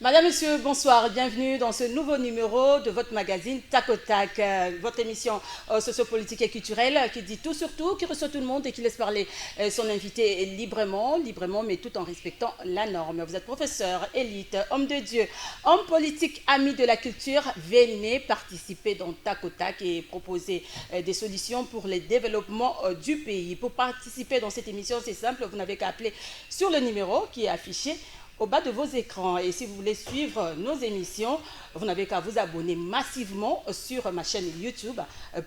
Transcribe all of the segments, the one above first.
Madame, Monsieur, bonsoir. Bienvenue dans ce nouveau numéro de votre magazine Tac au Tac, votre émission sociopolitique et culturelle qui dit tout sur tout, qui reçoit tout le monde et qui laisse parler son invité librement, mais tout en respectant la norme. Vous êtes professeur, élite, homme de Dieu, homme politique, ami de la culture. Venez participer dans Tac au Tac et proposer des solutions pour le développement du pays. Pour participer dans cette émission, c'est simple, vous n'avez qu'à appeler sur le numéro qui est affiché au bas de vos écrans. Et si vous voulez suivre nos émissions, vous n'avez qu'à vous abonner massivement sur ma chaîne YouTube,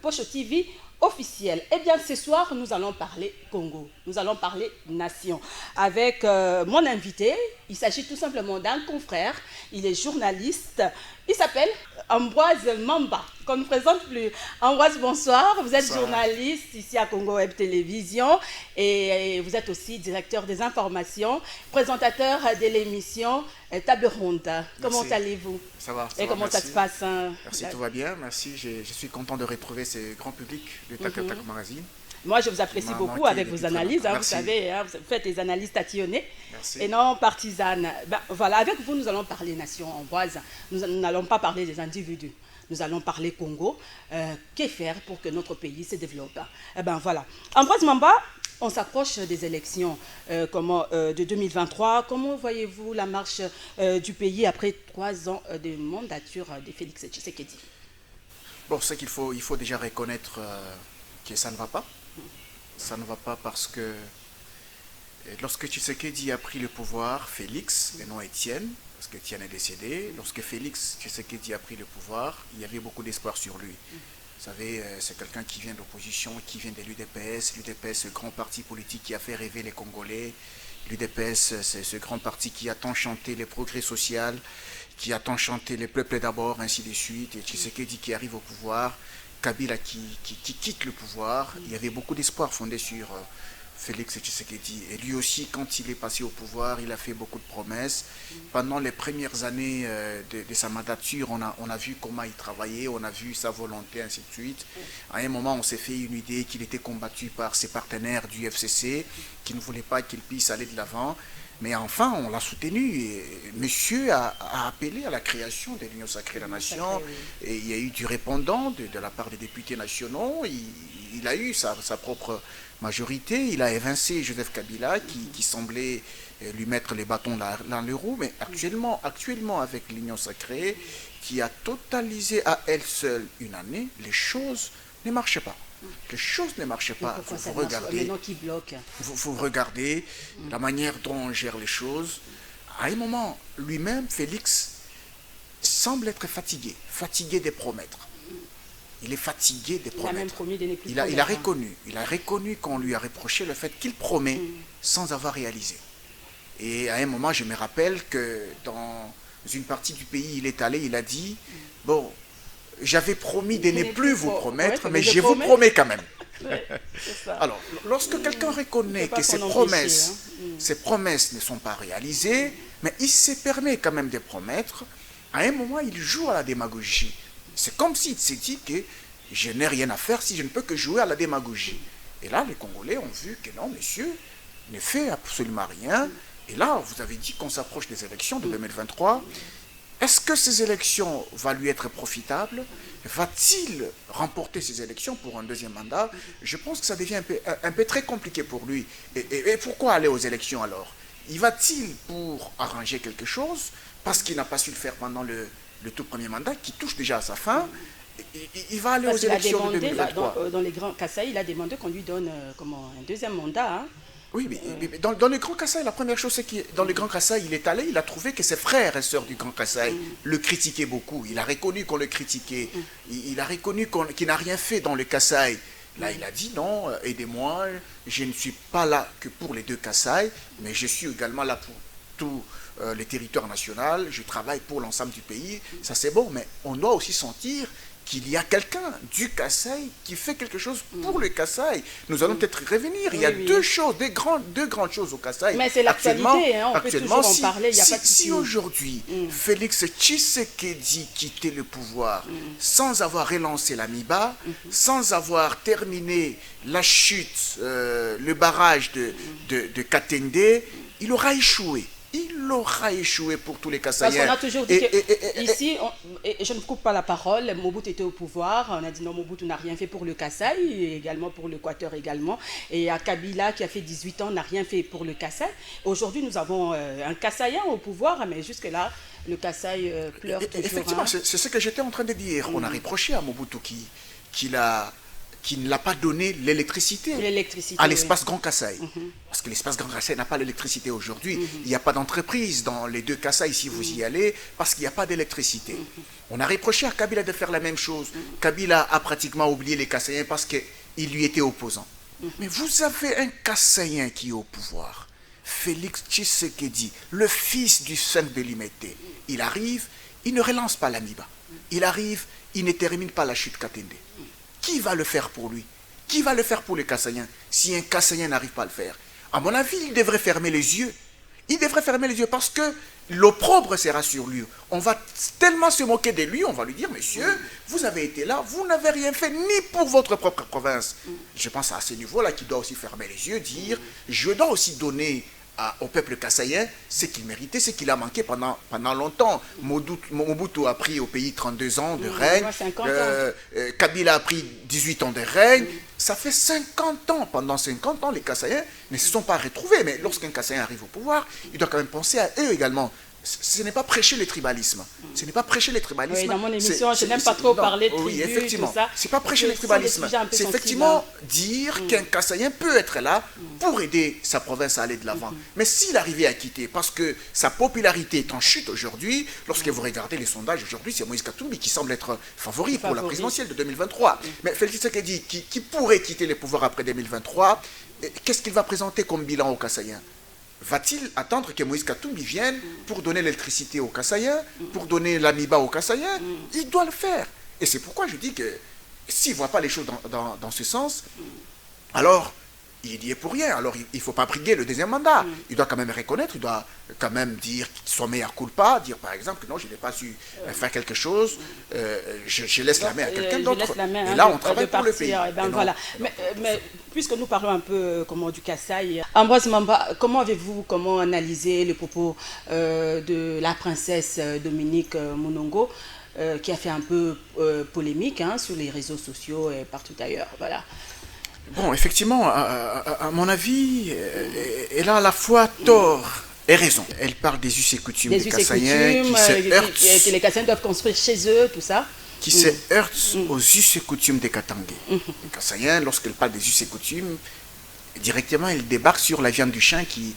Pocho TV officielle. Eh bien, ce soir, nous allons parler Congo. Nous allons parler nation. Avec mon invité, il s'agit tout simplement d'un confrère. Il est journaliste. Il s'appelle Ambroise Mamba, qu'on ne présente plus. Ambroise, bonsoir. Vous êtes journaliste ici à Congo Web Télévision et vous êtes aussi directeur des informations, présentateur de l'émission Table Ronde. Comment allez-vous? Ça va. Et comment ça se passe? Merci, tout va bien. Merci. Je suis content de retrouver ce grand public de Tac au Tac Magazine. Moi, je vous apprécie beaucoup avec vos analyses. Vous savez, vous faites des analyses tatillonnées et non partisanes. Ben, voilà, avec vous, nous allons parler nation Ambroise. Nous n'allons pas parler des individus. Nous allons parler Congo. Que faire pour que notre pays se développe? Eh ben voilà. Ambroise Mamba, on s'approche des élections de 2023. Comment voyez-vous la marche du pays après 3 ans de mandature de Félix Tshisekedi? Bon, c'est qu'il faut déjà reconnaître que ça ne va pas. Ça ne va pas parce que lorsque Tshisekedi a pris le pouvoir, Félix, et non Étienne, parce qu'Étienne est décédé, lorsque Félix Tshisekedi a pris le pouvoir, il y avait beaucoup d'espoir sur lui. Vous savez, c'est quelqu'un qui vient de l'opposition, qui vient de l'UDPS. L'UDPS, ce grand parti politique qui a fait rêver les Congolais. L'UDPS, c'est ce grand parti qui a tant chanté les progrès sociaux, qui a tant chanté les peuples d'abord, ainsi de suite. Et Tshisekedi qui arrive au pouvoir, Kabila qui quitte le pouvoir. Il y avait beaucoup d'espoir fondé sur Félix Tshisekedi. Et lui aussi, quand il est passé au pouvoir, il a fait beaucoup de promesses. Pendant les premières années de sa mandature, on a vu comment il travaillait, on a vu sa volonté, ainsi de suite. À un moment, on s'est fait une idée qu'il était combattu par ses partenaires du FCC, qui ne voulaient pas qu'il puisse aller de l'avant. Mais enfin, on l'a soutenu. Et monsieur a appelé à la création de l'Union Sacrée de la Nation. Et il y a eu du répondant de la part des députés nationaux. Il a eu sa propre majorité. Il a évincé Joseph Kabila qui semblait lui mettre les bâtons dans les roues. Mais actuellement avec l'Union Sacrée, qui a totalisé à elle seule une année, les choses ne marchaient pas. Les choses ne marchaient pas. Vous regardez la manière dont on gère les choses. À un moment, lui-même, Félix, semble être fatigué de promettre. Il est fatigué de promettre. Il a même promis de ne plus il a reconnu qu'on lui a reproché le fait qu'il promet sans avoir réalisé. Et à un moment, je me rappelle que dans une partie du pays, il est allé, il a dit, bon, j'avais promis de ne plus vous promettre, mais je vous promets quand même. Alors, lorsque quelqu'un reconnaît que ses promesses ne sont pas réalisées, mais il se permet quand même de promettre, à un moment, il joue à la démagogie. C'est comme s'il s'est dit que je n'ai rien à faire si je ne peux que jouer à la démagogie. Et là, les Congolais ont vu que non, monsieur ne fait absolument rien. Et là, vous avez dit qu'on s'approche des élections de 2023. Est-ce que ces élections vont lui être profitables? Va-t-il remporter ces élections pour un deuxième mandat? Je pense que ça devient un peu très compliqué pour lui. Et pourquoi aller aux élections alors? Y va-t-il pour arranger quelque chose? Parce qu'il n'a pas su le faire pendant le tout premier mandat, qui touche déjà à sa fin. Il va aller aux élections de 2023. Dans les grands Kassai, il a demandé qu'on lui donne un deuxième mandat. Hein? Oui, mais dans le Grand Kassai, la première chose, c'est que dans le Grand Kassai, il est allé, il a trouvé que ses frères et sœurs du Grand Kassai le critiquaient beaucoup. Il a reconnu qu'on le critiquait. Il a reconnu qu'il n'a rien fait dans le Kassai. Là, il a dit non, aidez-moi, je ne suis pas là que pour les deux Kassai, mais je suis également là pour tout le territoire national. Je travaille pour l'ensemble du pays. Ça, c'est bon, mais on doit aussi sentir qu'il y a quelqu'un du Kassai qui fait quelque chose pour le Kassai. Nous allons peut-être revenir. Il y a deux grandes choses au Kassai. Mais c'est l'actualité, on peut toujours en parler, il n'y a pas de souci. Si aujourd'hui, Félix Tshisekedi quittait le pouvoir sans avoir relancé la MIBA, sans avoir terminé la chute, le barrage de Katende, il aura échoué. il aura échoué pour tous les Parce Kassaïens. qu'on a toujours dit que ici, et je ne coupe pas la parole, Mobutu était au pouvoir, on a dit non, Mobutu n'a rien fait pour le Kasaï, et également pour l'Équateur également, et à Kabila qui a fait 18 ans n'a rien fait pour le Kasaï. Aujourd'hui, nous avons un Kassaïen au pouvoir, mais jusque-là, le Kasaï pleure toujours. Effectivement, c'est ce que j'étais en train de dire. On a reproché à Mobutu qui ne l'a pas donné l'électricité à l'espace Grand Kasaï. Parce que l'espace Grand Kasaï n'a pas l'électricité aujourd'hui. Il n'y a pas d'entreprise dans les deux Kasaï si vous y allez, parce qu'il n'y a pas d'électricité. On a reproché à Kabila de faire la même chose. Kabila a pratiquement oublié les Kassaïens parce qu'il lui était opposant. Mais vous avez un Kassaïen qui est au pouvoir, Félix Tshisekedi, le fils du 5 de Limete. Il arrive, il ne relance pas l'Amiba. Il arrive, il ne termine pas la chute Katende. Qui va le faire pour lui? Qui va le faire pour les Kassaïens si un Kassaïen n'arrive pas à le faire? À mon avis, il devrait fermer les yeux. Il devrait fermer les yeux parce que l'opprobre sera sur lui. On va tellement se moquer de lui, on va lui dire, monsieur, vous avez été là, vous n'avez rien fait ni pour votre propre province. Je pense à ce niveau-là qu'il doit aussi fermer les yeux, dire, je dois aussi donner au peuple kassaïen ce qu'il méritait, ce qu'il a manqué pendant longtemps. Mobutu a pris au pays 32 ans de règne, Kabila a pris 18 ans de règne, ça fait 50 ans. Pendant 50 ans, les Kassaïens ne se sont pas retrouvés, mais lorsqu'un Kassaïen arrive au pouvoir, il doit quand même penser à eux également. Ce n'est pas prêcher le tribalisme. Ce n'est pas prêcher le tribalisme. Oui, dans mon émission, je n'aime pas trop parler de tribus, effectivement. tout ça. C'est pas prêcher le tribalisme. C'est effectivement dire qu'un Kassaïen peut être là pour aider sa province à aller de l'avant. Mais s'il arrivait à quitter, parce que sa popularité est en chute aujourd'hui, lorsque vous regardez les sondages aujourd'hui, c'est Moïse Katumbi qui semble être favori pour la présidentielle de 2023. Mais Félix Tshisekedi, qui pourrait quitter le pouvoir après 2023, qu'est-ce qu'il va présenter comme bilan aux Kassaïens? Va-t-il attendre que Moïse Katumbi vienne pour donner l'électricité aux Kassaïens, pour donner l'Amiba aux Kassaïens? Il doit le faire. Et c'est pourquoi je dis que s'il ne voit pas les choses dans ce sens, alors il y est pour rien. Alors il ne faut pas briguer le deuxième mandat. Il doit quand même reconnaître, il doit quand même dire son meilleur culpa, dire par exemple que non, je n'ai pas su faire quelque chose, je laisse la main à quelqu'un d'autre. Et là, on travaille pour le pays. Ben voilà. Mais puisque nous parlons un peu du Kasaï, Ambroise Mamba, comment avez-vous analysé le propos de la princesse Dominique Monongo, qui a fait un peu polémique sur les réseaux sociaux et partout ailleurs, voilà. Bon, effectivement, à mon avis, elle a à la fois tort et raison. Elle parle des us et coutumes des Kassaïens qui se heurtent. Que les Kassaïens doivent construire chez eux, tout ça. Qui se heurtent aux us et coutumes des Katangais. Les Kassaïens, lorsqu'elle parle des us et coutumes, directement, elle débarque sur la viande du chien qui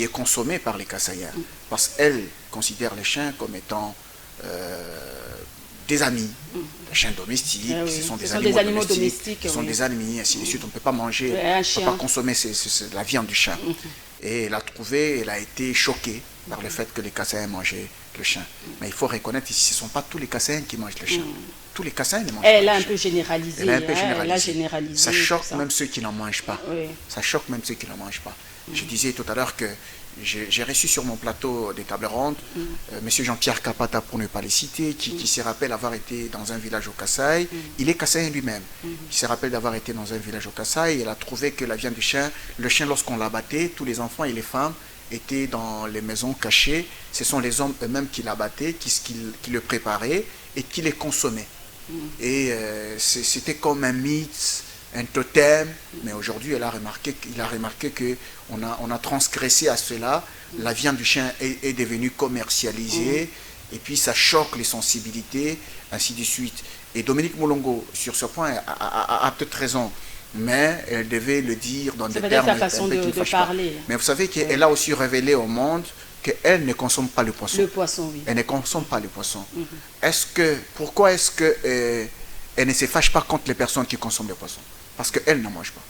est consommée par les Kassaïens. Parce qu'elle considère les chiens comme étant des amis. Les chiens domestiques, ce sont des animaux domestiques. Ce sont des amis, ainsi de suite. On ne peut pas manger, on ne peut pas consommer la viande du chien. Et elle a été choquée par le fait que les Kassaïens mangeaient le chien. Mais il faut reconnaître ici, ce ne sont pas tous les Kassaïens qui mangent le chien. Tous les Kassaïens ne mangent pas le chien. Elle a un peu généralisé. Elle a généralisé. Ça choque même ceux qui n'en mangent pas. Ça choque même ceux qui n'en mangent pas. Je disais tout à l'heure que j'ai reçu sur mon plateau des tables rondes M. Jean-Pierre Kapata, pour ne pas les citer, qui se rappelle avoir été dans un village au Kasaï. Il est Kassaïen lui-même. Il se rappelle d'avoir été dans un village au Kasaï. Il a trouvé que la viande du chien, le chien, lorsqu'on l'abattait, tous les enfants et les femmes étaient dans les maisons cachées. Ce sont les hommes eux-mêmes qui l'abattaient, qui le préparaient et qui les consommaient. Et c'était comme un mythe, un totem, mais aujourd'hui il a remarqué qu'on a transgressé à cela. La viande du chien est devenue commercialisée, et puis ça choque les sensibilités, ainsi de suite. Et Dominique Monongo, sur ce point, a peut-être raison, mais elle devait le dire dans des termes sa façon de parler. Mais vous savez qu'elle a aussi révélé au monde qu'elle ne consomme pas le poisson. Le poisson, oui. Elle ne consomme pas le poisson. Pourquoi est-ce que elle ne se fâche pas contre les personnes qui consomment le poisson? Parce qu'elle n'en mange pas.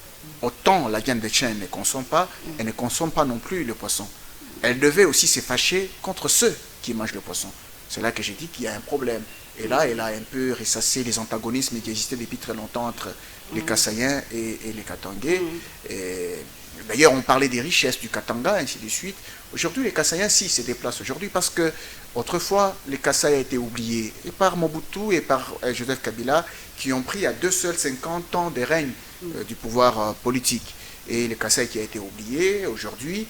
Autant la viande de chien ne consomme pas, elle ne consomme pas non plus le poisson. Elle devait aussi se fâcher contre ceux qui mangent le poisson. C'est là que j'ai dit qu'il y a un problème. Et là, elle a un peu ressassé les antagonismes qui existaient depuis très longtemps entre les Kassaïens et les Katangais. D'ailleurs, on parlait des richesses du Katanga, ainsi de suite. Aujourd'hui, les Kassaïens, si, se déplacent aujourd'hui parce que autrefois, les Kassaïens étaient oubliés et par Mobutu et par Joseph Kabila, qui ont pris à deux seuls 50 ans de règne du pouvoir politique. Et le Kasaï qui a été oublié, aujourd'hui,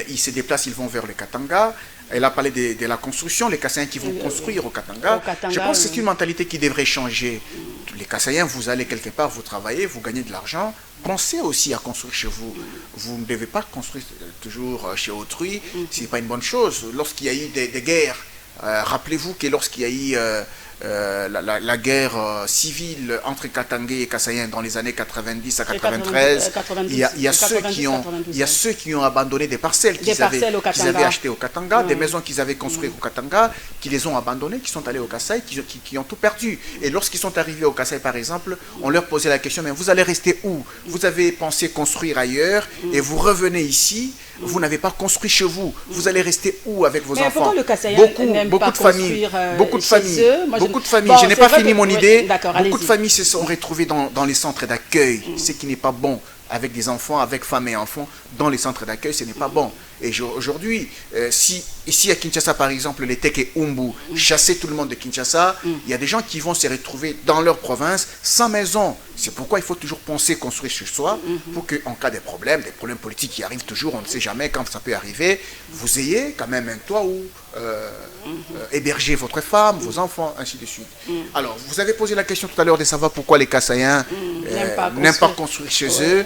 Ils se déplacent, ils vont vers le Katanga. Elle a parlé de la construction, les Kassaïens qui vont construire au Katanga. Je pense que c'est une mentalité qui devrait changer. Les Kassaïens, vous allez quelque part, vous travaillez, vous gagnez de l'argent. Pensez aussi à construire chez vous. Vous ne devez pas construire toujours chez autrui. Ce n'est pas une bonne chose. Lorsqu'il y a eu des guerres, rappelez-vous que lorsqu'il y a eu la guerre civile entre Katangais et Kassaïens dans les années 90 à 93, il y a ceux qui ont abandonné des parcelles qu'ils avaient achetées au Katanga, des maisons qu'ils avaient construites au Katanga, qui les ont abandonnées, qui sont allés au Kasaï, qui ont tout perdu. Et lorsqu'ils sont arrivés au Kasaï, par exemple, on leur posait la question, mais vous allez rester où? Vous avez pensé construire ailleurs et vous revenez ici, vous n'avez pas construit chez vous. Vous allez rester où avec vos enfants? Beaucoup de familles, je n'ai pas fini mon idée, beaucoup de familles se sont retrouvées dans les centres d'accueil, ce qui n'est pas bon, avec des enfants, avec femmes et enfants, dans les centres d'accueil, ce n'est pas bon. Et aujourd'hui, si ici à Kinshasa, par exemple, les Tek et Umbu chassaient tout le monde de Kinshasa, il y a des gens qui vont se retrouver dans leur province sans maison. C'est pourquoi il faut toujours penser construire chez soi pour qu'en cas de problèmes politiques qui arrivent toujours, on ne sait jamais quand ça peut arriver, vous ayez quand même un toit où héberger votre femme, vos enfants, ainsi de suite. Alors, vous avez posé la question tout à l'heure de savoir pourquoi les Kassaïens n'aiment pas construire chez eux.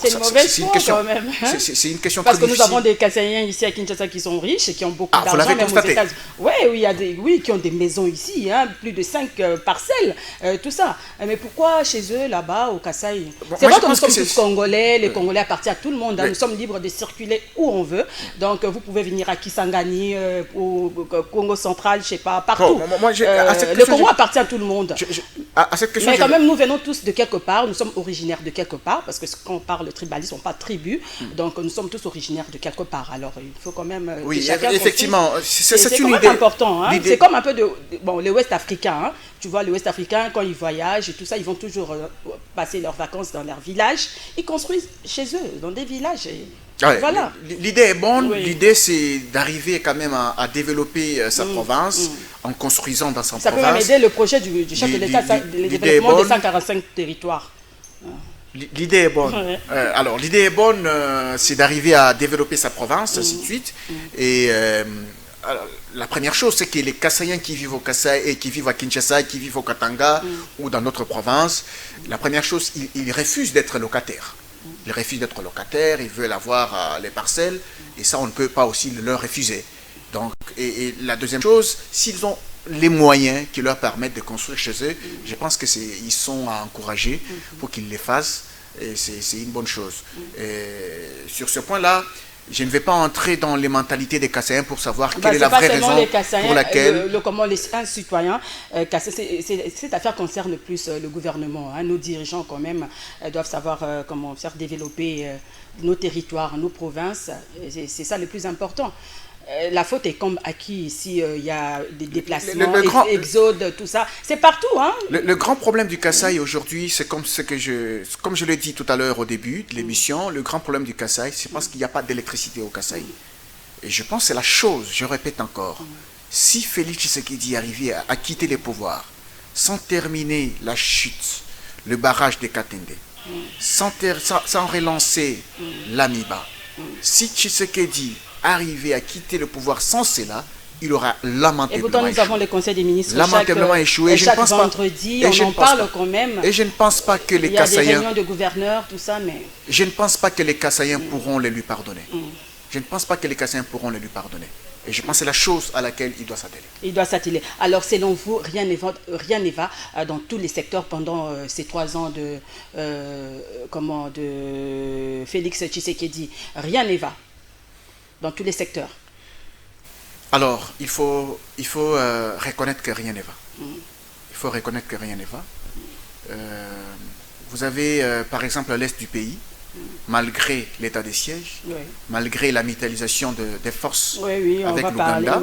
C'est une mauvaise foi quand même. C'est une question parce très difficile. Parce que nous avons des Kassaïens ici à Kinshasa qui sont riches et qui ont beaucoup d'argent. Vous l'avez constaté? Oui, qui ont des maisons ici, plus de 5 parcelles, tout ça. Mais pourquoi chez eux, là-bas, au Kasaï? C'est vrai que nous sommes tous Congolais, les Congolais appartiennent à tout le monde. Nous sommes libres de circuler où on veut. Donc vous pouvez venir à Kisangani, au Congo central, je ne sais pas, partout. Le Congo appartient à tout le monde. Mais quand même, nous venons tous de quelque part. Nous sommes originaires de quelque part, parce que quand on parle le tribalisme, on parle tribu, donc nous sommes tous originaires de quelque part. Alors il faut quand même. Oui, effectivement, c'est une idée important. Hein? C'est comme un peu les Ouest africains. Hein? Tu vois, les Ouest africains, quand ils voyagent et tout ça, ils vont toujours passer leurs vacances dans leur village. Ils construisent chez eux, dans des villages. Voilà. L'idée est bonne. Oui. L'idée, c'est d'arriver quand même à développer sa province en construisant dans sa province. Ça peut même aider le projet du chef de l'État, le développement des 145 territoires. L'idée est bonne. Alors, l'idée est bonne, c'est d'arriver à développer sa province, ainsi de suite. Et alors, la première chose, c'est que les Kassaïens qui vivent au Kasaï et qui vivent à Kinshasa, qui vivent au Katanga ou dans notre province, la première chose, ils refusent d'être locataires. Ils refusent d'être locataires, ils veulent avoir les parcelles, et ça, on ne peut pas aussi leur refuser. Donc, et la deuxième chose, s'ils ont les moyens qui leur permettent de construire chez eux, je pense qu'ils sont à encourager pour qu'ils les fassent, et c'est une bonne chose. Et sur ce point-là, je ne vais pas entrer dans les mentalités des Kassaïens pour savoir quelle est la vraie raison pour laquelle... un citoyen, cette affaire concerne plus le gouvernement. Hein. Nos dirigeants, quand même, doivent savoir comment faire développer nos territoires, nos provinces. C'est ça le plus important. La faute est comme à qui ici, il y a des déplacements, exodes, tout ça. C'est partout. Hein? Le grand problème du Kasaï aujourd'hui, c'est comme je l'ai dit tout à l'heure au début de l'émission, le grand problème du Kasaï, c'est parce qu'il n'y a pas d'électricité au Kasaï. Et je pense que c'est la chose, je répète encore, si Félix Tshisekedi arrivait à quitter les pouvoirs, sans terminer la chute, le barrage de Katende, sans relancer l'Amiba, si Tshisekedi arriver à quitter le pouvoir sans cela, il aura lamentablement échoué. Et pourtant, nous avons le Conseil des ministres chaque vendredi, on en parle quand même. Et je ne pense pas que les Kassaïens... Il y a des réunions de gouverneurs, tout ça, mais... Je ne pense pas que les Kassaïens pourront les lui pardonner. Je ne pense pas que les Kassaïens pourront les lui pardonner. Et je pense que c'est la chose à laquelle il doit s'atteler. Il doit s'atteler. Alors, selon vous, rien ne va dans tous les secteurs pendant ces 3 ans de Félix Tshisekedi. Rien ne va dans tous les secteurs. Alors, il faut reconnaître que rien ne va. Il faut reconnaître que rien ne va. Vous avez, par exemple, à l'est du pays, malgré l'état de siège, malgré la mutualisation des forces avec l'Ouganda,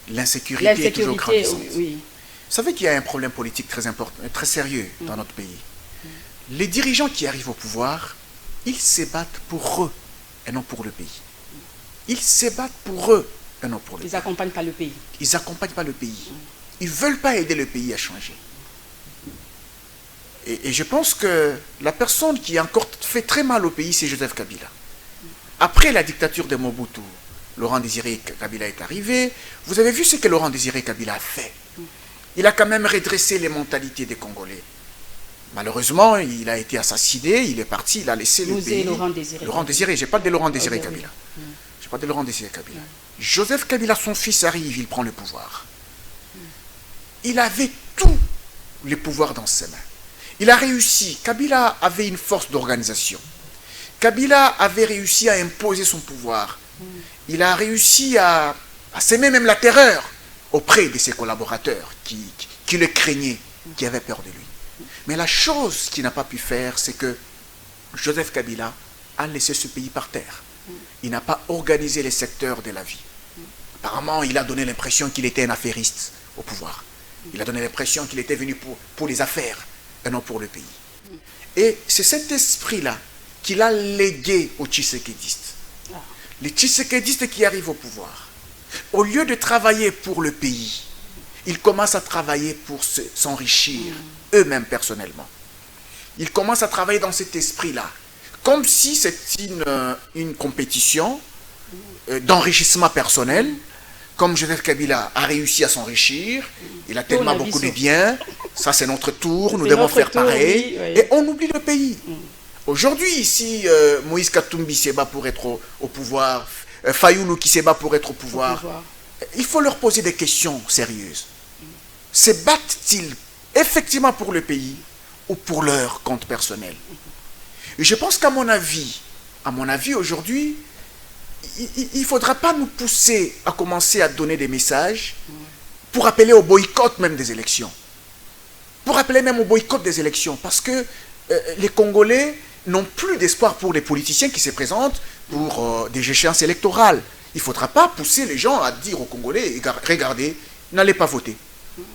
l'insécurité est toujours grandissante. Vous savez qu'il y a un problème politique très important, très sérieux dans notre pays. Les dirigeants qui arrivent au pouvoir, ils se battent pour eux et non pour le pays. Ils se battent pour eux et non pour le pays. Ils n'accompagnent pas le pays. Ils n'accompagnent pas le pays. Ils ne veulent pas aider le pays à changer. Et je pense que la personne qui a encore fait très mal au pays, c'est Joseph Kabila. Après la dictature de Mobutu, Laurent Désiré Kabila est arrivé. Vous avez vu ce que Laurent Désiré Kabila a fait. Il a quand même redressé les mentalités des Congolais. Malheureusement, il a été assassiné, il est parti, il a laissé le pays. Laurent Désiré. Laurent Désiré, je parle de Laurent Désiré Kabila. Je parle de Laurent Désiré Kabila. Joseph Kabila, son fils, arrive, il prend le pouvoir. Il avait tout le pouvoir dans ses mains. Il a réussi. Kabila avait une force d'organisation. Kabila avait réussi à imposer son pouvoir. Il a réussi à semer même la terreur auprès de ses collaborateurs qui le craignaient, qui avaient peur de lui. Mais la chose qu'il n'a pas pu faire, c'est que Joseph Kabila a laissé ce pays par terre. Il n'a pas organisé les secteurs de la vie. Apparemment, il a donné l'impression qu'il était un affairiste au pouvoir. Il a donné l'impression qu'il était venu pour les affaires et non pour le pays. Et c'est cet esprit-là qu'il a légué aux Tshisekédistes. Les Tshisekédistes qui arrivent au pouvoir, au lieu de travailler pour le pays, ils commencent à travailler pour s'enrichir eux-mêmes personnellement. Ils commencent à travailler dans cet esprit-là, comme si c'était une compétition d'enrichissement personnel. Comme Joseph Kabila a réussi à s'enrichir, il a tellement beaucoup de biens, ça c'est notre tour, nous devons faire pareil, et on oublie le pays. Aujourd'hui, ici, Moïse Katumbi se bat pour être au pouvoir, Fayoulou qui se bat pour être au pouvoir, il faut leur poser des questions sérieuses. Se battent-ils effectivement pour le pays ou pour leur compte personnel? Et je pense qu'à mon avis aujourd'hui, il ne faudra pas nous pousser à commencer à donner des messages pour appeler au boycott même des élections. Pour appeler même au boycott des élections. Parce que les Congolais n'ont plus d'espoir pour les politiciens qui se présentent pour des échéances électorales. Il ne faudra pas pousser les gens à dire aux Congolais, regardez, n'allez pas voter.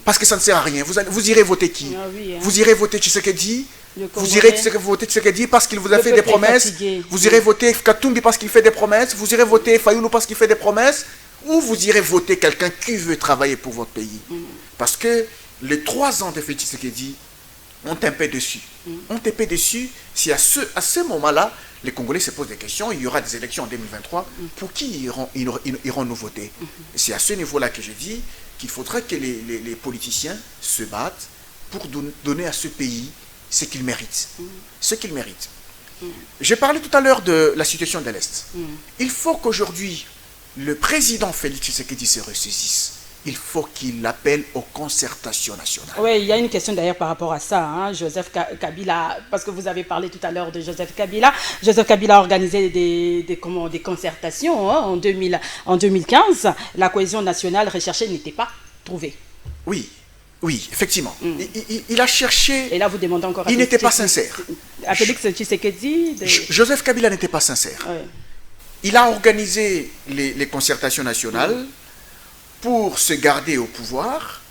Parce que ça ne sert à rien. Vous irez voter qui? Vous irez voter Tshisekedi? Vous irez voter Tshisekedi parce qu'il vous a fait des promesses? Vous irez voter Katumbi parce qu'il fait des promesses? Vous irez voter Fayoulou parce qu'il fait des promesses? Ou vous irez voter quelqu'un qui veut travailler pour votre pays? Parce que les 3 ans de Félix Tshisekedi ont un peu déçu. Ont un peu déçu si à ce moment-là, les Congolais se posent des questions, il y aura des élections en 2023, pour qui iront nous voter? C'est à ce niveau-là que je dis qu'il faudra que les politiciens se battent pour donner à ce pays ce qu'il mérite. Ce qu'il mérite. J'ai parlé tout à l'heure de la situation de l'Est. Il faut qu'aujourd'hui, le président Félix Tshisekedi se ressaisisse. Il faut qu'il appelle aux concertations nationales. Oui, il y a une question d'ailleurs par rapport à ça. Hein. Joseph Kabila, parce que vous avez parlé tout à l'heure de Joseph Kabila. Joseph Kabila a organisé des concertations hein, en 2015. La cohésion nationale recherchée n'était pas trouvée. Oui, effectivement. Il a cherché... Et là, vous demandez encore... Il n'était pas sincère. À Félix Tshisekedi... Joseph Kabila n'était pas sincère. Ouais. Il a organisé les concertations nationales pour se garder au pouvoir,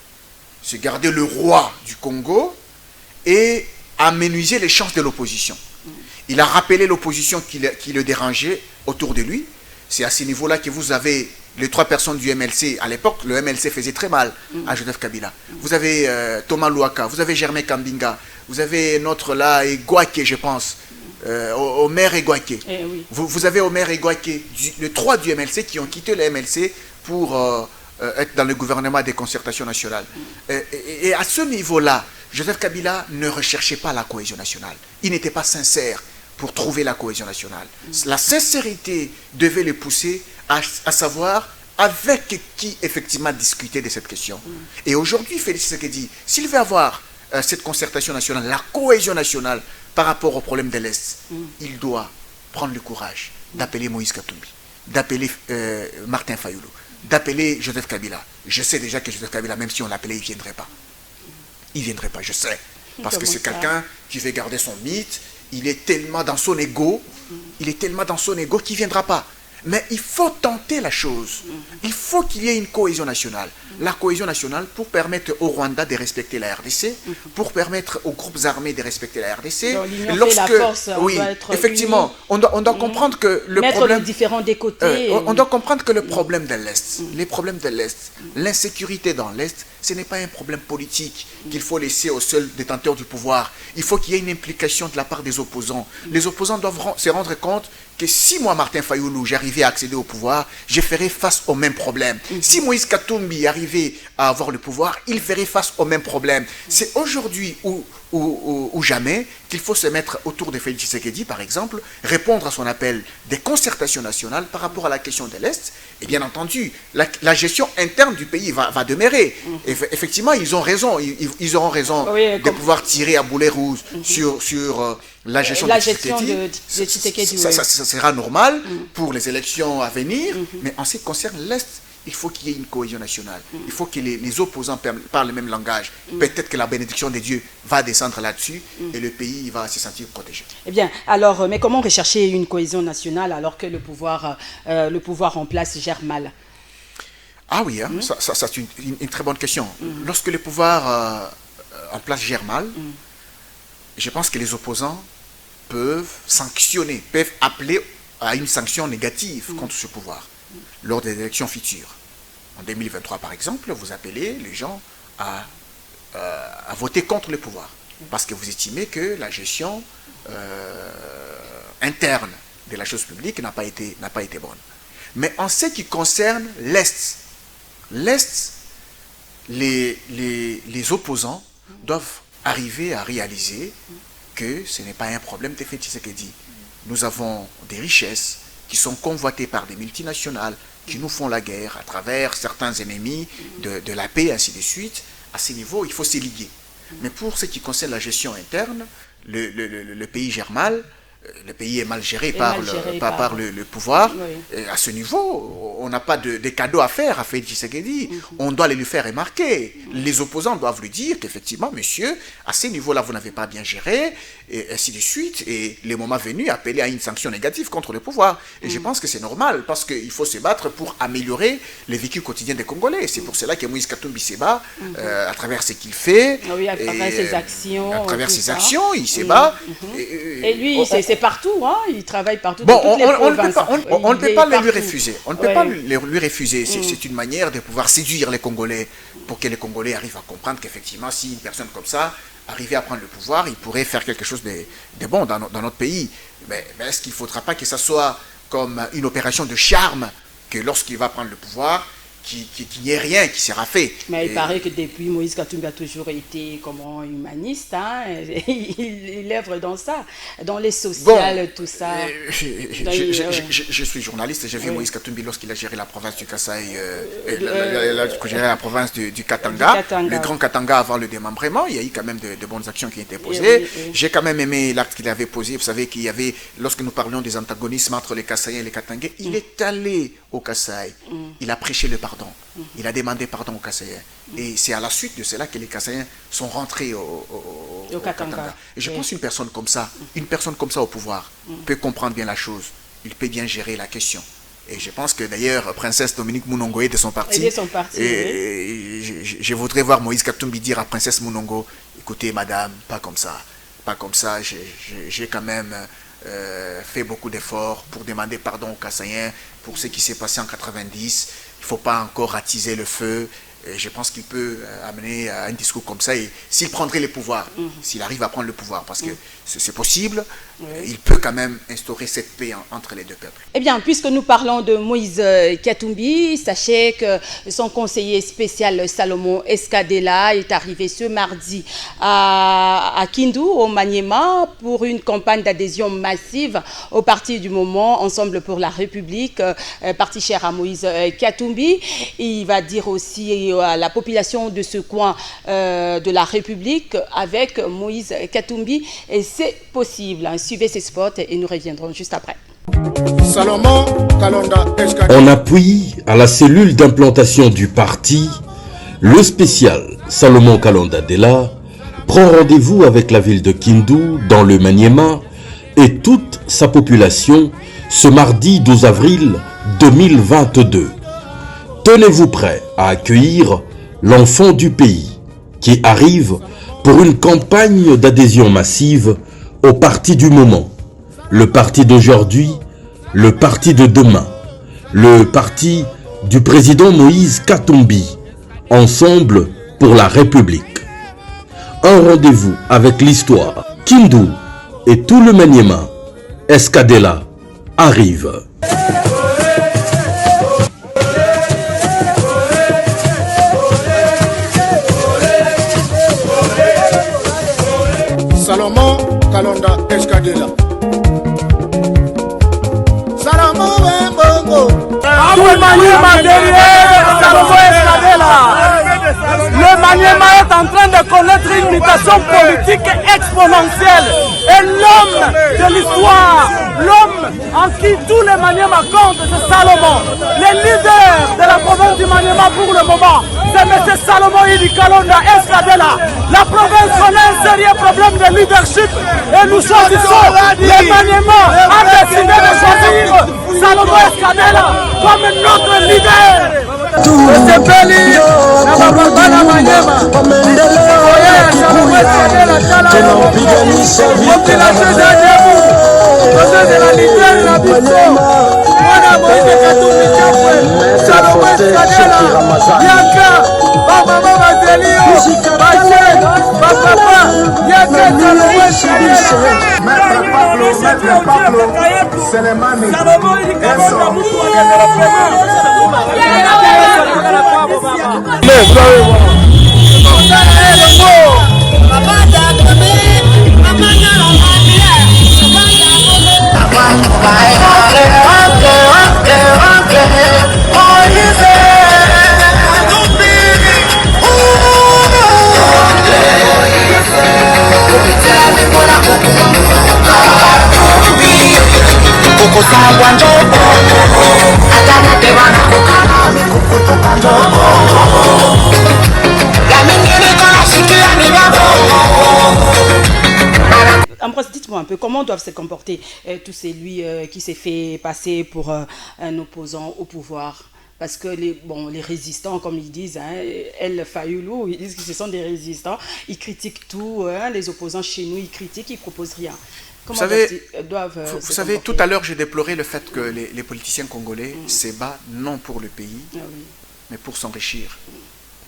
se garder le roi du Congo et amenuiser les chances de l'opposition. Il a rappelé l'opposition qui le dérangeait autour de lui. C'est à ce niveau-là que vous avez les 3 personnes du MLC. À l'époque, le MLC faisait très mal à Joseph Kabila. Vous avez Thomas Louaka, vous avez Germain Kambinga, vous avez notre là, Egwake, je pense, Omer Egwake. Oui. Vous avez Omer Egwake, les 3 du MLC qui ont quitté le MLC pour... être dans le gouvernement des concertations nationales. Et à ce niveau-là, Joseph Kabila ne recherchait pas la cohésion nationale. Il n'était pas sincère pour trouver la cohésion nationale. La sincérité devait le pousser à savoir avec qui effectivement discuter de cette question. Et aujourd'hui, Félix Tshisekedi, s'il veut avoir cette concertation nationale, la cohésion nationale par rapport au problème de l'Est, il doit prendre le courage d'appeler Moïse Katumbi, d'appeler Martin Fayoulou, d'appeler Joseph Kabila. Je sais déjà que Joseph Kabila, même si on l'appelait, il ne viendrait pas. Il ne viendrait pas, je sais. Parce que c'est quelqu'un qui veut garder son mythe. Il est tellement dans son ego. Il est tellement dans son ego qu'il ne viendra pas. Mais il faut tenter la chose. Il faut qu'il y ait une cohésion nationale. La cohésion nationale pour permettre au Rwanda de respecter la RDC, pour permettre aux groupes armés de respecter la RDC. Donc, la force, oui, doit être effectivement, unis. on doit comprendre que le Mettre problème... les différents des côtés. on doit comprendre que le problème de l'Est, les problèmes de l'Est, l'insécurité dans l'Est, ce n'est pas un problème politique qu'il faut laisser aux seuls détenteurs du pouvoir. Il faut qu'il y ait une implication de la part des opposants. Les opposants doivent se rendre compte que si moi, Martin Fayoulou, j'arrivais à accéder au pouvoir, je ferais face au même problème. Si Moïse Katumbi arrivait à avoir le pouvoir, il ferait face au même problème. C'est aujourd'hui ou jamais qu'il faut se mettre autour de Félix Tshisekedi, par exemple, répondre à son appel des concertations nationales par rapport à la question de l'Est. Et bien entendu, la gestion interne du pays va demeurer. Effectivement, ils ont raison. Ils auront raison de pouvoir tirer à boulet rouge sur la gestion de Tshisekedi. Ça sera normal pour les élections à venir, mais en ce qui concerne l'Est, il faut qu'il y ait une cohésion nationale. Il faut que les opposants parlent le même langage. Peut-être que la bénédiction de Dieu va descendre là-dessus et le pays va se sentir protégé. Eh bien, alors, mais comment rechercher une cohésion nationale alors que le pouvoir en place gère mal? Ah oui, hein, ça c'est une très bonne question. Lorsque le pouvoir en place gère mal, je pense que les opposants peuvent sanctionner, peuvent appeler à une sanction négative contre ce pouvoir lors des élections futures. En 2023, par exemple, vous appelez les gens à voter contre le pouvoir parce que vous estimez que la gestion interne de la chose publique n'a pas été bonne. Mais en ce qui concerne l'Est, les opposants doivent arriver à réaliser que ce n'est pas un problème de fait Tshisekedi. Nous avons des richesses qui sont convoitées par des multinationales qui nous font la guerre à travers certains ennemis de la paix, ainsi de suite. À ce niveau, il faut se liguer. Mais pour ce qui concerne la gestion interne, le pays gère mal. Le pays est mal géré par le pouvoir. Oui. Et à ce niveau, on n'a pas de cadeaux à faire à Félix Tshisekedi. On doit les lui faire remarquer. Les opposants doivent lui dire qu'effectivement, monsieur, à ce niveau-là, vous n'avez pas bien géré, et ainsi de suite. Et le moment venu, appeler à une sanction négative contre le pouvoir. Et je pense que c'est normal, parce qu'il faut se battre pour améliorer le vécu quotidien des Congolais. C'est pour cela que Moïse Katumbi se bat à travers ce qu'il fait. Oui, à travers ses actions. À travers ses actions, il se bat. Et lui, c'est partout, hein? Il travaille partout, bon, dans toutes les provinces. On ne peut pas lui refuser. On ne peut pas lui refuser. C'est une manière de pouvoir séduire les Congolais pour que les Congolais arrivent à comprendre qu'effectivement, si une personne comme ça arrivait à prendre le pouvoir, il pourrait faire quelque chose de bon dans notre pays. Mais est-ce qu'il ne faudra pas que ça soit comme une opération de charme que lorsqu'il va prendre le pouvoir, qu'il n'y ait rien qui sera fait. Mais il paraît que depuis, Moïse Katumbi a toujours été humaniste. Hein? Il œuvre dans ça, dans les sociales, tout ça. Je suis journaliste et j'ai vu Moïse Katumbi lorsqu'il a géré la province du Kasaï, la province du Katanga, le Grand Katanga avant le démembrement. Il y a eu quand même de bonnes actions qui ont été posées. J'ai quand même aimé l'acte qu'il avait posé. Vous savez qu'il y avait, lorsque nous parlions des antagonismes entre les Kasaïens et les Katangais, il est allé au Kasaï. Il a prêché le pardon. Il a demandé pardon aux Kassaïens. Et c'est à la suite de cela que les Kassaïens sont rentrés au Katanga. Et je pense qu'une personne comme ça, au pouvoir, peut comprendre bien la chose. Il peut bien gérer la question. Et je pense que d'ailleurs, Princesse Dominique Munongo est de son parti. Et je voudrais voir Moïse Katumbi dire à Princesse Munongo, écoutez madame, pas comme ça. Pas comme ça, j'ai quand même fait beaucoup d'efforts pour demander pardon aux Kassaïens pour ce qui s'est passé en 90. Il ne faut pas encore attiser le feu. Et je pense qu'il peut amener à un discours comme ça. Et s'il prendrait le pouvoir, s'il arrive à prendre le pouvoir, parce que c'est possible, il peut quand même instaurer cette paix entre les deux peuples. Eh bien, puisque nous parlons de Moïse Katumbi, sachez que son conseiller spécial Salomon Escadela est arrivé ce mardi à Kindu, au Maniema, pour une campagne d'adhésion massive au parti du moment Ensemble pour la République, parti cher à Moïse Katumbi. Il va dire aussi à la population de ce coin de la République avec Moïse Katumbi, et c'est possible. Suivez ces spots et nous reviendrons juste après. En appui à la cellule d'implantation du parti, le spécial Salomon Kalonda Dela prend rendez-vous avec la ville de Kindu, dans le Maniema, et toute sa population ce mardi 12 avril 2022. Tenez-vous prêts à accueillir l'enfant du pays qui arrive pour une campagne d'adhésion massive au parti du moment, le parti d'aujourd'hui, le parti de demain, le parti du président Moïse Katumbi, ensemble pour la République. Un rendez-vous avec l'histoire. Kindu et tout le Maniema, Escadela, arrive. Salomon Kalonda Escadela. Salomon Wembongo. Tout le Maniema derrière Salomon Escadela. Le Maniema est en train de connaître une mutation politique exponentielle. Et l'homme de l'histoire, l'homme en qui tous les Maniema comptent, c'est Salomon. Le leader de la province du Maniema pour le moment, c'est M. Salomon Idi Kalonda Escadela. La province connaît un sérieux problème de leadership et nous choisissons, les Maniema ont décidé de choisir Salomon Escadela comme notre leader. Ambroise, dites-moi un peu comment doivent se comporter tous ces lui qui s'est fait passer pour un opposant au pouvoir. Parce que les résistants, comme ils disent, El Fayoulou, ils disent que ce sont des résistants, ils critiquent tout, les opposants chez nous, ils critiquent, ils ne proposent rien. Comment vous savez, tout à l'heure, j'ai déploré le fait que les politiciens congolais se battent non pour le pays, mais pour s'enrichir,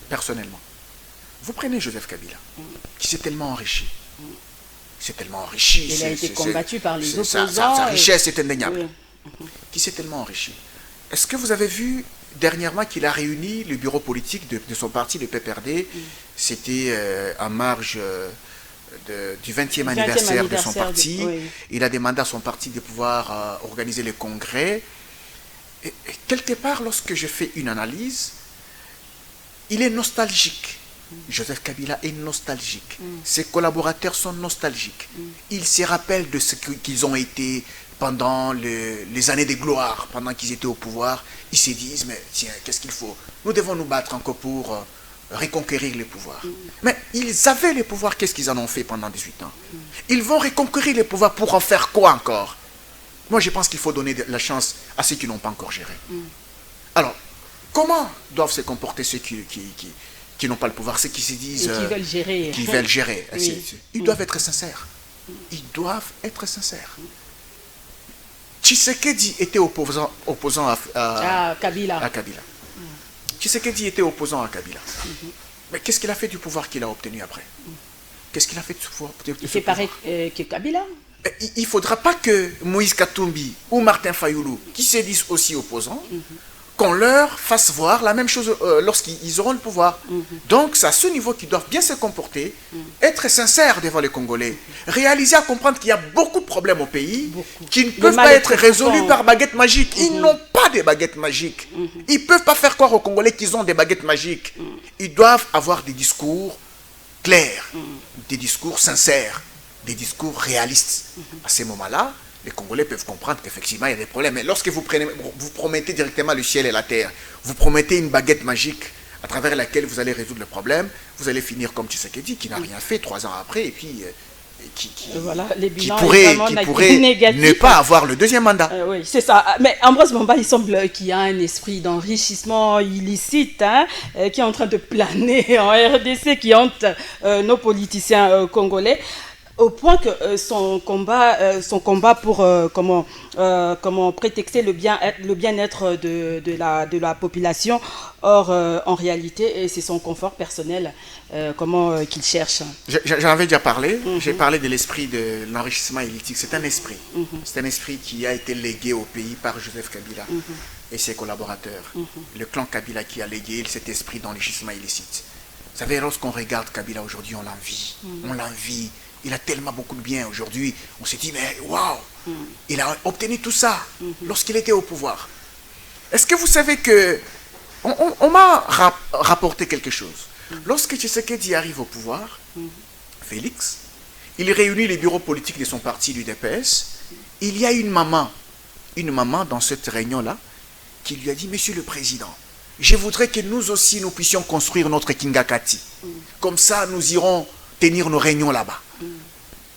personnellement. Vous prenez Joseph Kabila, qui s'est tellement enrichi. C'est tellement enrichi. Il a été combattu par les opposants. Sa richesse est indéniable. Qui s'est tellement enrichi. Est-ce que vous avez vu dernièrement qu'il a réuni le bureau politique de son parti, le PPRD? C'était en marge du 20e anniversaire de son parti. Il a demandé à son parti de pouvoir organiser les congrès. Et quelque part, lorsque je fais une analyse, il est nostalgique. Joseph Kabila est nostalgique. Ses collaborateurs sont nostalgiques. Ils se rappellent de ce qu'ils ont été pendant les années de gloire, pendant qu'ils étaient au pouvoir. Ils se disent, mais tiens, qu'est-ce qu'il faut? Nous devons nous battre encore pour reconquérir le pouvoir. Mais ils avaient le pouvoir, qu'est-ce qu'ils en ont fait pendant 18 ans? Ils vont reconquérir le pouvoir pour en faire quoi encore? Moi, je pense qu'il faut donner la chance à ceux qui n'ont pas encore géré. Alors, comment doivent se comporter ceux qui n'ont pas le pouvoir, ceux qui se disent... qui veulent gérer. Ils doivent être sincères. Ils doivent être sincères. Tshisekedi était opposant à Kabila. Tshisekedi était opposant à Kabila. Mais qu'est-ce qu'il a fait du pouvoir qu'il a obtenu après? Qu'est-ce qu'il a fait du pouvoir? Il fait pareil que Kabila. Il ne faudra pas que Moïse Katumbi ou Martin Fayoulou, qui se disent aussi opposants, qu'on leur fasse voir la même chose lorsqu'ils auront le pouvoir. Donc, c'est à ce niveau qu'ils doivent bien se comporter, être sincères devant les Congolais, réaliser à comprendre qu'il y a beaucoup de problèmes au pays qui ne peuvent pas être résolus par baguette magique. Ils n'ont pas de baguette magique. Ils ne peuvent pas faire croire aux Congolais qu'ils ont des baguettes magiques. Ils doivent avoir des discours clairs, des discours sincères, des discours réalistes. À ces moments-là, les Congolais peuvent comprendre qu'effectivement, il y a des problèmes. Mais lorsque vous promettez directement le ciel et la terre, vous promettez une baguette magique à travers laquelle vous allez résoudre le problème, vous allez finir comme Tshisekedi, qui n'a rien fait 3 ans après, et puis voilà, les qui bilans pourrait négatifs. ne pas avoir le deuxième mandat. Oui, c'est ça. Mais Ambroise Mamba, il semble qu'il y a un esprit d'enrichissement illicite qui est en train de planer en RDC, qui hante nos politiciens congolais, au point que son combat pour comment prétexter le bien-être de la population. Or, en réalité, c'est son confort personnel qu'il cherche. J'en avais déjà parlé. J'ai parlé de l'esprit de l'enrichissement illicite. C'est un esprit. C'est un esprit qui a été légué au pays par Joseph Kabila et ses collaborateurs. Le clan Kabila qui a légué cet esprit d'enrichissement illicite. Vous savez, lorsqu'on regarde Kabila aujourd'hui, on l'envie. On l'envie. Il a tellement beaucoup de bien aujourd'hui. On s'est dit, mais waouh, il a obtenu tout ça lorsqu'il était au pouvoir. Est-ce que vous savez que... On m'a rapporté quelque chose. Lorsque Tshisekedi arrive au pouvoir, Félix, il réunit les bureaux politiques de son parti, l'UDPS. Il y a une maman dans cette réunion-là, qui lui a dit, Monsieur le Président, je voudrais que nous aussi, nous puissions construire notre Kingakati. Comme ça, nous irons tenir nos réunions là-bas.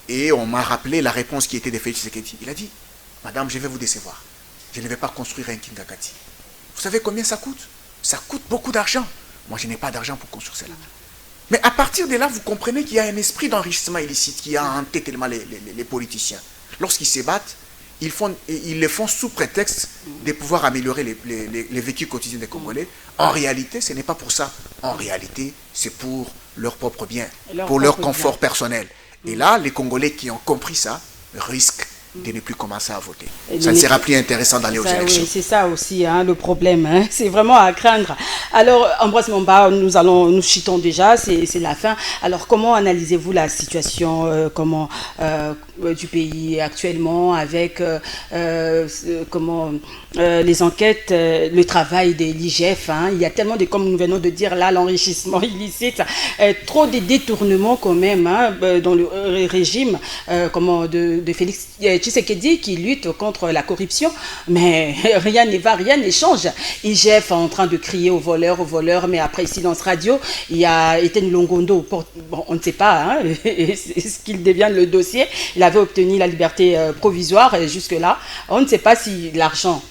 Et on m'a rappelé la réponse qui était de Félix Tshisekedi. Il a dit, Madame, je vais vous décevoir. Je ne vais pas construire un Kingakati. Vous savez combien ça coûte? Ça coûte beaucoup d'argent. Moi, je n'ai pas d'argent pour construire cela. Mais à partir de là, vous comprenez qu'il y a un esprit d'enrichissement illicite qui a hanté tellement les politiciens. Lorsqu'ils se battent, ils le font sous prétexte de pouvoir améliorer les vécus quotidiens des Congolais. En réalité, ce n'est pas pour ça. En réalité, c'est pour leur propre bien, pour leur confort personnel. Et là, les Congolais qui ont compris ça risquent de ne plus commencer à voter. Ça ne sera plus intéressant d'aller aux élections. Oui, c'est ça aussi le problème. C'est vraiment à craindre. Alors, Ambroise Mamba, nous chutons déjà, c'est la fin. Alors, comment analysez-vous la situation du pays actuellement avec les enquêtes, le travail de l'IGF. Il y a tellement de, comme nous venons de dire là, l'enrichissement illicite, trop de détournements quand même dans le régime de Félix Tshisekedi qui lutte contre la corruption, mais rien ne va, rien ne change. IGF est en train de crier aux voleurs, mais après silence radio, il y a Etienne Longondo, on ne sait pas ce qu'il devient le dossier. Il avait obtenu la liberté provisoire et jusque-là, on ne sait pas si l'argent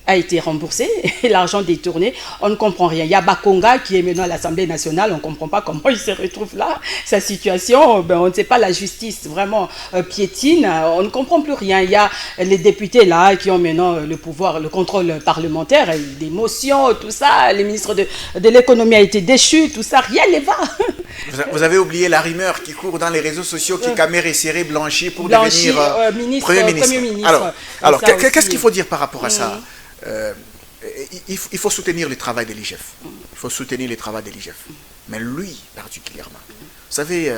a été remboursé, et l'argent détourné, on ne comprend rien. Il y a Bakonga qui est maintenant à l'Assemblée nationale, on ne comprend pas comment il se retrouve là. Sa situation, on ne sait pas, la justice vraiment piétine, on ne comprend plus rien. Il y a les députés là qui ont maintenant le pouvoir, le contrôle parlementaire, des motions, tout ça. Le ministre de l'économie a été déchu, tout ça, rien ne va. Vous avez oublié la rumeur qui court dans les réseaux sociaux qui Kamere serait blanchi pour devenir Premier ministre. Alors qu'est-ce qu'il faut dire par rapport à ça? Il faut soutenir le travail de l'IGF. Il faut soutenir le travail de l'IGF. Mais lui, particulièrement. Vous savez,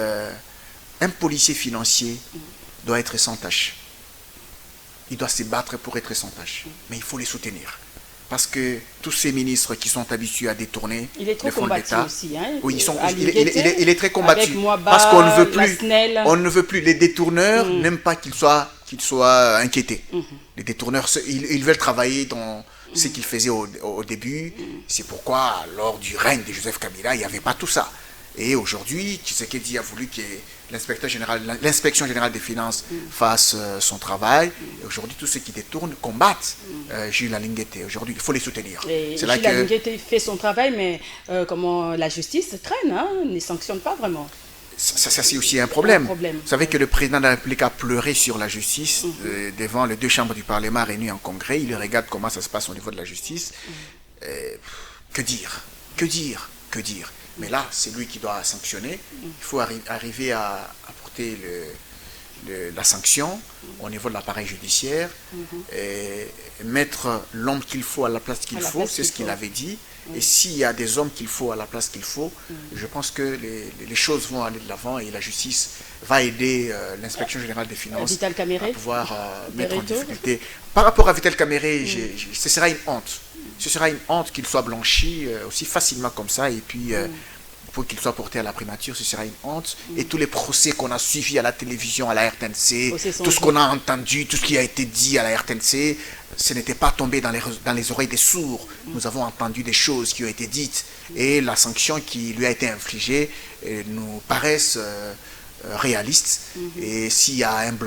un policier financier doit être sans tâche. Il doit se battre pour être sans tâche. Mais il faut les soutenir. Parce que tous ces ministres qui sont habitués à détourner il est trop combattu aussi. Oui, il est très combattu. Parce qu'on ne veut plus. On ne veut plus. Les détourneurs n'aiment pas qu'ils soient inquiétés. Les détourneurs, ils veulent travailler dans ce qu'ils faisaient au début. C'est pourquoi, lors du règne de Joseph Kabila, il n'y avait pas tout ça. Et aujourd'hui, Tshisekedi a voulu que l'inspection générale des finances fasse son travail. Et aujourd'hui, tous ceux qui détournent combattent Jules Alinguete. Aujourd'hui, il faut les soutenir. Jules Alinguete fait son travail, mais comment la justice traîne, ne sanctionne pas vraiment. Ça c'est aussi un problème. Vous savez que le président de la République a pleuré sur la justice devant les deux chambres du Parlement réunies en congrès. Il regarde comment ça se passe au niveau de la justice. Que dire? Mais là, c'est lui qui doit sanctionner. Il faut arriver à apporter la sanction au niveau de l'appareil judiciaire et mettre l'homme qu'il faut à la place qu'il faut, c'est ce qu'il avait dit. Et s'il y a des hommes qu'il faut à la place qu'il faut, je pense que les choses vont aller de l'avant et la justice va aider l'inspection générale des finances à pouvoir mettre en difficulté. Par rapport à Vital Kamerhe, ce sera une honte. Ce sera une honte qu'il soit blanchi aussi facilement comme ça et puis pour qu'il soit porté à la primature, ce sera une honte. Et tous les procès qu'on a suivis à la télévision, à la RTNC, tout ce qu'on a entendu, tout ce qui a été dit à la RTNC, ce n'était pas tombé dans les oreilles des sourds. Nous avons entendu des choses qui ont été dites et la sanction qui lui a été infligée nous paraissent réaliste. Et s'il y a une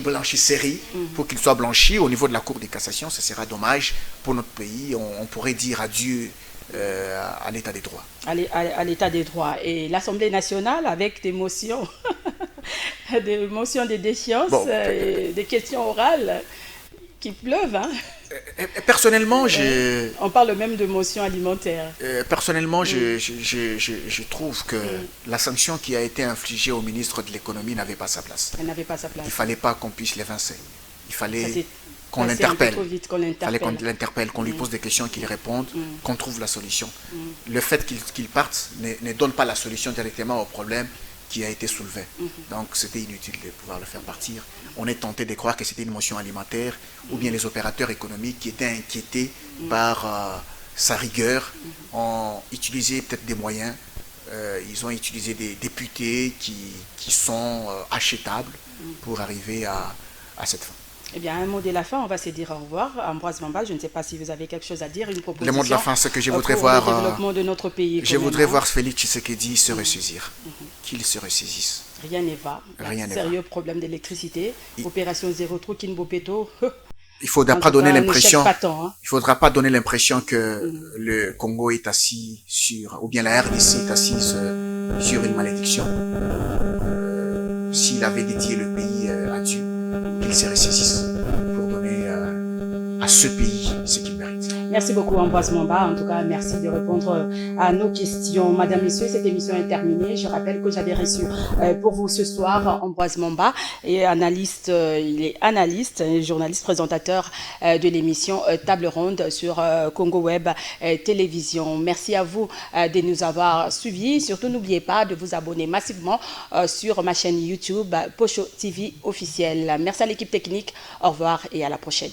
blanchisserie pour qu'il soit blanchi au niveau de la Cour de cassation, ce sera dommage pour notre pays. On pourrait dire adieu à l'état des droits. À l'état des droits. Et l'Assemblée nationale, avec des motions, des motions de défiance, des questions orales qui pleuvent. Hein. Personnellement, on parle même de motions alimentaires. Personnellement, je trouve que la sanction qui a été infligée au ministre de l'économie n'avait pas sa place. Elle n'avait pas sa place. Il ne fallait pas qu'on puisse l'évincer. Il fallait qu'on l'interpelle. Il fallait qu'on l'interpelle, qu'on lui pose des questions, qu'il réponde, qu'on trouve la solution. Le fait qu'il parte ne donne pas la solution directement au problème qui a été soulevé. Donc c'était inutile de pouvoir le faire partir. On est tenté de croire que c'était une motion alimentaire ou bien les opérateurs économiques qui étaient inquiétés par sa rigueur ont utilisé peut-être des moyens. Ils ont utilisé des députés qui sont achetables pour arriver à cette fin. Eh bien, un mot de la fin, on va se dire au revoir. Ambroise Mamba, je ne sais pas si vous avez quelque chose à dire, une proposition. Le mot de la fin, c'est que je voudrais voir le développement de notre pays. Je voudrais voir Félix Tshisekedi se ressaisir, qu'il se ressaisisse. Rien n'est va. Sérieux problème d'électricité. Opération zéro trou, Kinbopeto. Il faudra pas donner l'impression. Il faudra pas donner l'impression que le Congo est assis ou bien la RDC est assise sur une malédiction. S'il avait dédié le pays à Dieu, qu'il se ressaisisse pour donner à ce pays ce qu'il mérite. Merci beaucoup Ambroise Mamba. En tout cas, merci de répondre à nos questions. Madame, Messieurs, cette émission est terminée. Je rappelle que j'avais reçu pour vous ce soir Ambroise Mamba, et analyste, il est analyste, et journaliste présentateur de l'émission Table Ronde sur Congo Web Télévision. Merci à vous de nous avoir suivis. Surtout, n'oubliez pas de vous abonner massivement sur ma chaîne YouTube Pocho TV officielle. Merci à l'équipe technique. Au revoir et à la prochaine.